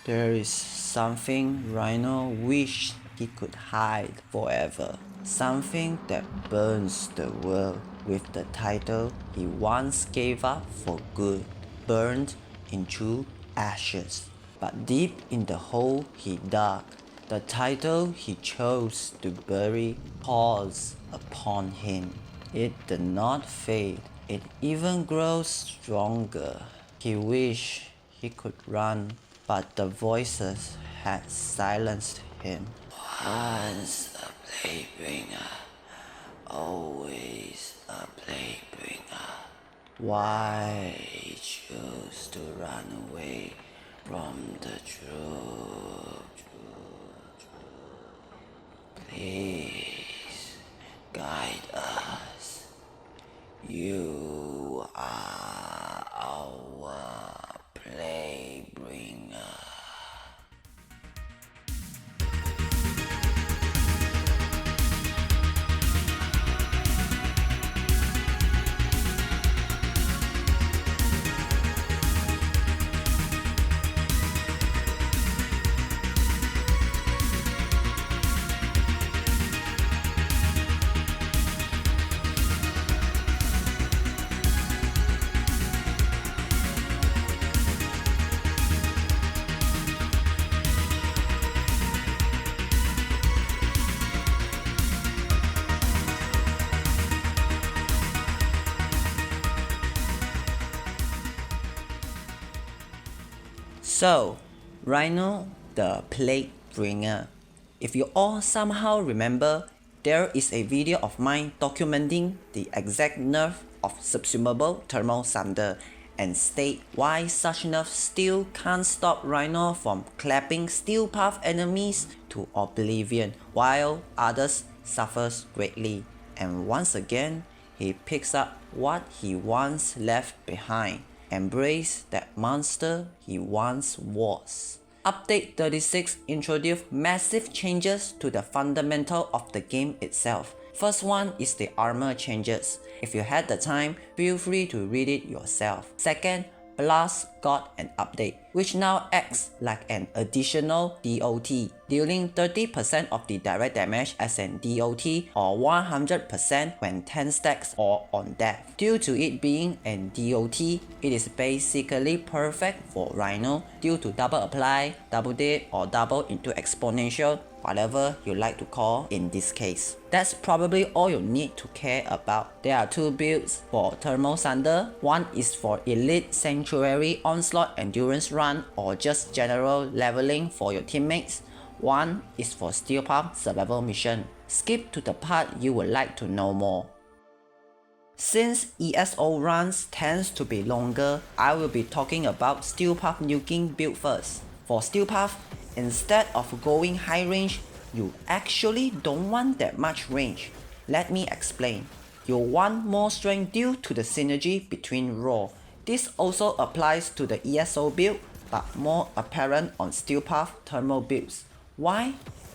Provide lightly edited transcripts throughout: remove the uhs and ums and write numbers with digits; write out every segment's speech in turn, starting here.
There is something Rhino wished he could hide forever. Something that burns the world with the title he once gave up for good, burned into ashes. But deep in the hole he dug, the title he chose to bury calls upon him. It did not fade, it even grows stronger. He wished he could run, but the voices had silenced him. Once a blade bringer, always a blade bringer. Why he chose to run away from the truth? Please guide us. You are our blade bringer. So, Rhino the Plague Bringer. If you all somehow remember, there is a video of mine documenting the exact nerf of subsumable Thermal Sunder and state why such nerf still can't stop Rhino from clapping Steel Path enemies to oblivion while others suffers greatly. And once again, he picks up what he once left behind. Embrace that monster he once was. Update 36 introduced massive changes to the fundamental of the game itself. First one is the armor changes. If you had the time, feel free to read it yourself. Second, Blast got an update, which now acts like an additional DOT, dealing 30% of the direct damage as an DOT or 100% when 10 stacks or on death. Due to it being an DOT, it is basically perfect for Rhino due to double apply, double dip or double into exponential, whatever you like to call in this case. That's probably all you need to care about. There are two builds for Thermal Sunder. One is for Elite Sanctuary Onslaught Endurance Run or just general leveling for your teammates. One is for Steel Path Survival Mission. Skip to the part you would like to know more. Since ESO runs tends to be longer, I will be talking about Steel Path nuking build first. For Steel Path, instead of going high range, you actually don't want that much range. Let me explain. You want more strength due to the synergy between Roar. This also applies to the ESO build, but more apparent on Steel Path Thermal builds. Why?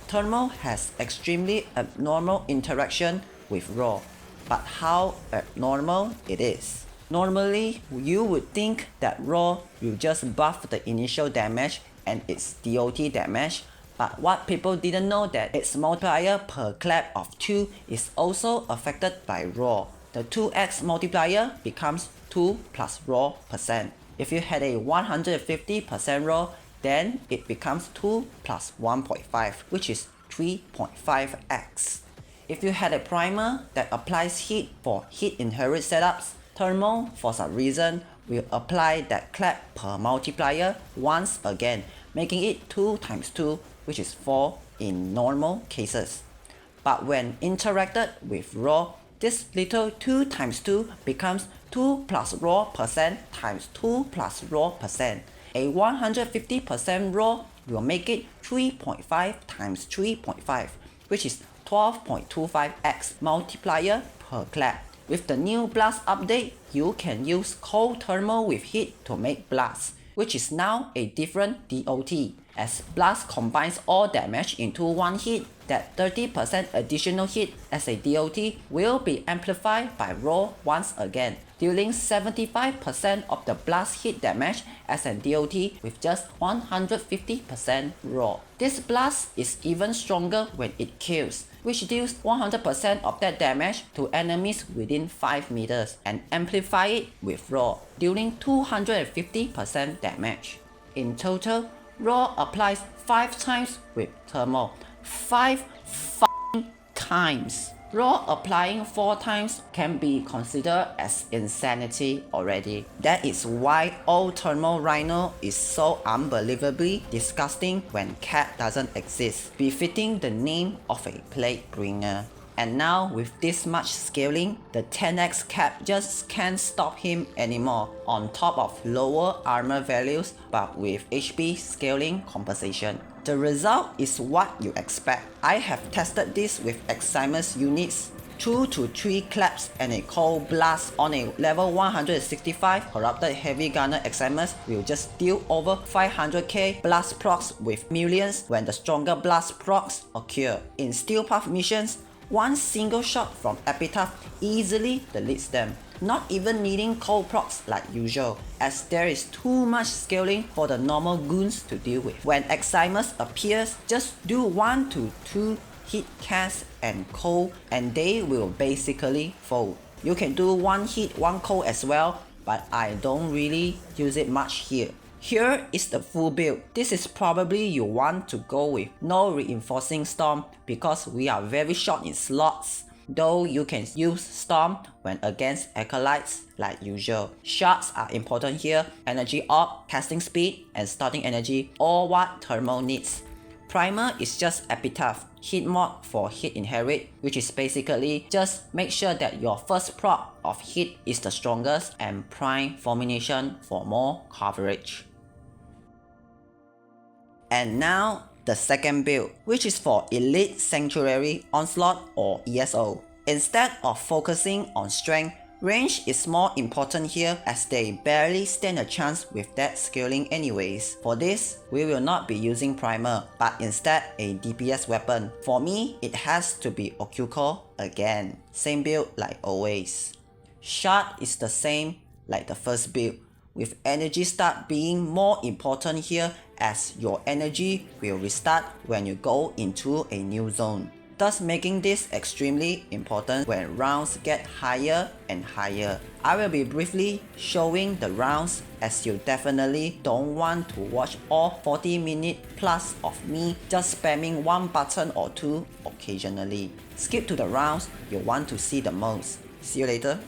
Thermal has extremely abnormal interaction with Roar, but how abnormal it is. Normally, you would think that Roar will just buff the initial damage and its DOT damage, but what people didn't know that its multiplier per clap of 2 is also affected by Roar. The 2x multiplier becomes 2 plus Roar %. If you had a 150% Roar, then it becomes 2 plus 1.5, which is 3.5x. If you had a primer that applies heat for heat inherit setups, Thermal, for some reason, will apply that clap per multiplier once again, making it 2 times 2, which is 4 in normal cases. But when interacted with Roar, this little 2 times 2 becomes 2 plus Roar % times 2 plus Roar %. A 150% Roar will make it 3.5 times 3.5, which is 12.25x multiplier per clap. With the new Blast update, you can use cold thermal with heat to make Blast, which is now a different DOT. As Blast combines all damage into one hit, that 30% additional hit as a DOT will be amplified by Roar once again, dealing 75% of the blast hit damage as a DOT with just 150% Roar. This blast is even stronger when it kills, which deals 100% of that damage to enemies within 5 meters and amplify it with Roar, dealing 250% damage. In total, Roar applies 5 times with Thermal. 5 times. Roar applying 4 times can be considered as insanity already. That is why old Thermal Rhino is so unbelievably disgusting when cap doesn't exist, befitting the name of a plague bringer. And now with this much scaling, the 10x cap just can't stop him anymore, on top of lower armor values but with HP scaling compensation. The result is what you expect. I have tested this with Eximus units. 2 to 3 claps and a cold blast on a level 165 corrupted heavy gunner Eximus will just deal over 500k blast procs with millions when the stronger blast procs occur. In Steel Path missions, one single shot from Epitaph easily deletes them, not even needing cold procs like usual, as there is too much scaling for the normal goons to deal with. When Eximus appears, just do 1 to 2 hit cast and cold and they will basically fold. You can do 1 hit 1 cold as well, but I don't really use it much here. Here is the full build. This is probably you want to go with no reinforcing storm because we are very short in slots, though you can use storm when against acolytes like usual. Shards are important here, energy orb, casting speed and starting energy, all what Thermal needs. Primer is just Epitaph, hit mod for hit inherit, which is basically just make sure that your first proc of hit is the strongest, and prime fulmination for more coverage. And now the second build, which is for Elite Sanctuary Onslaught or ESO. Instead of focusing on strength, range is more important here as they barely stand a chance with that scaling anyways. For this, we will not be using primer, but instead a DPS weapon. For me, it has to be Ocuco again. Same build like always. Shard is the same like the first build, with energy start being more important here as your energy will restart when you go into a new zone, thus making this extremely important when rounds get higher and higher. I will be briefly showing the rounds as you definitely don't want to watch all 40 minutes plus of me just spamming one button or two occasionally. Skip to the rounds you want to see the most. See you later.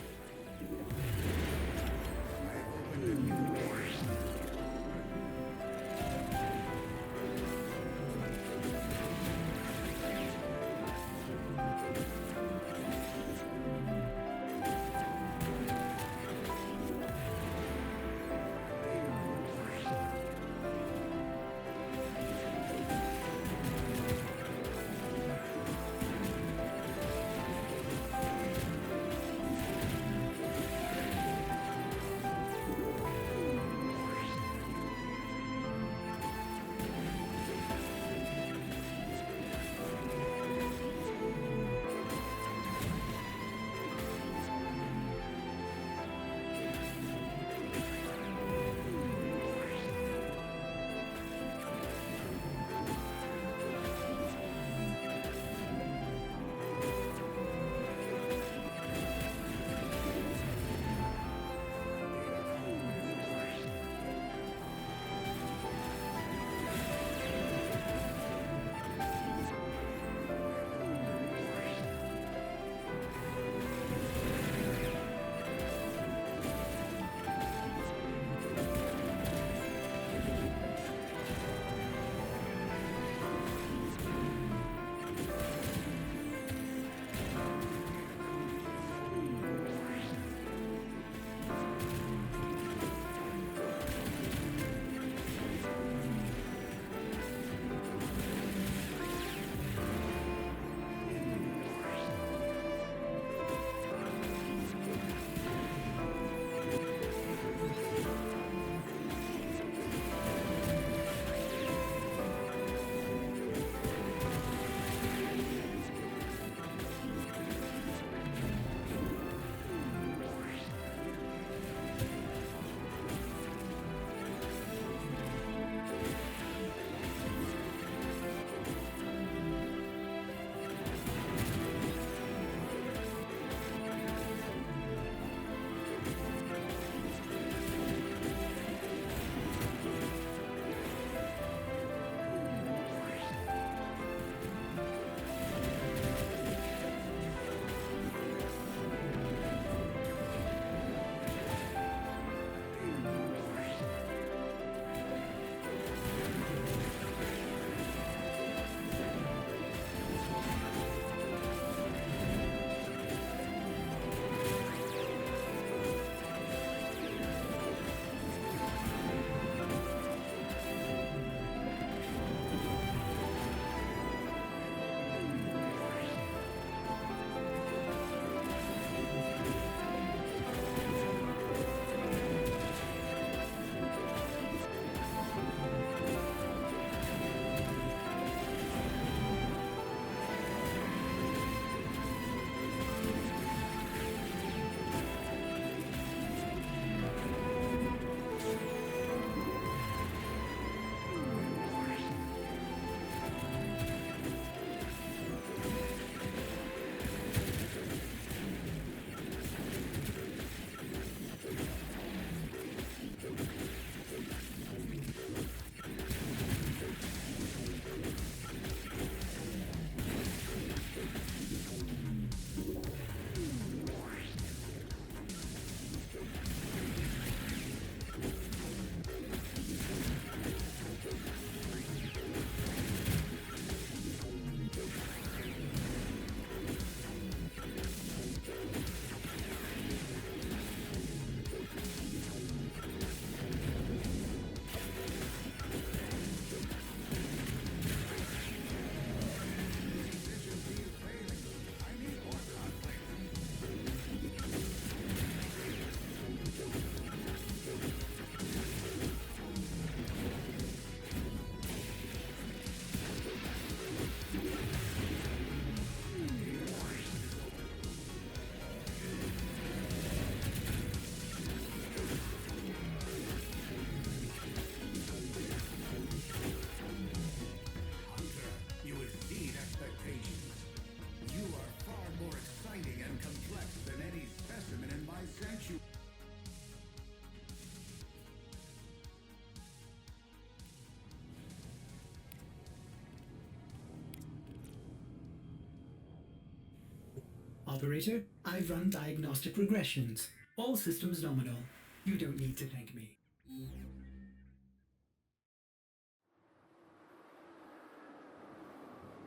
Operator, I've run diagnostic regressions. All systems nominal. You don't need to thank me.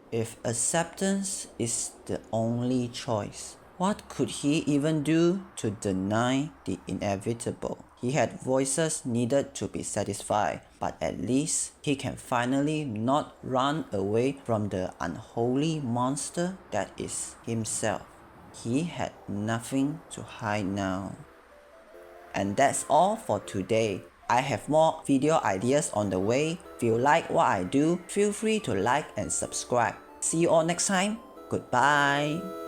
If acceptance is the only choice, what could he even do to deny the inevitable? He had voices needed to be satisfied, but at least he can finally not run away from the unholy monster that is himself. He had nothing to hide now. And that's all for today. I have more video ideas on the way. If you like what I do, feel free to like and subscribe. See you all next time. Goodbye.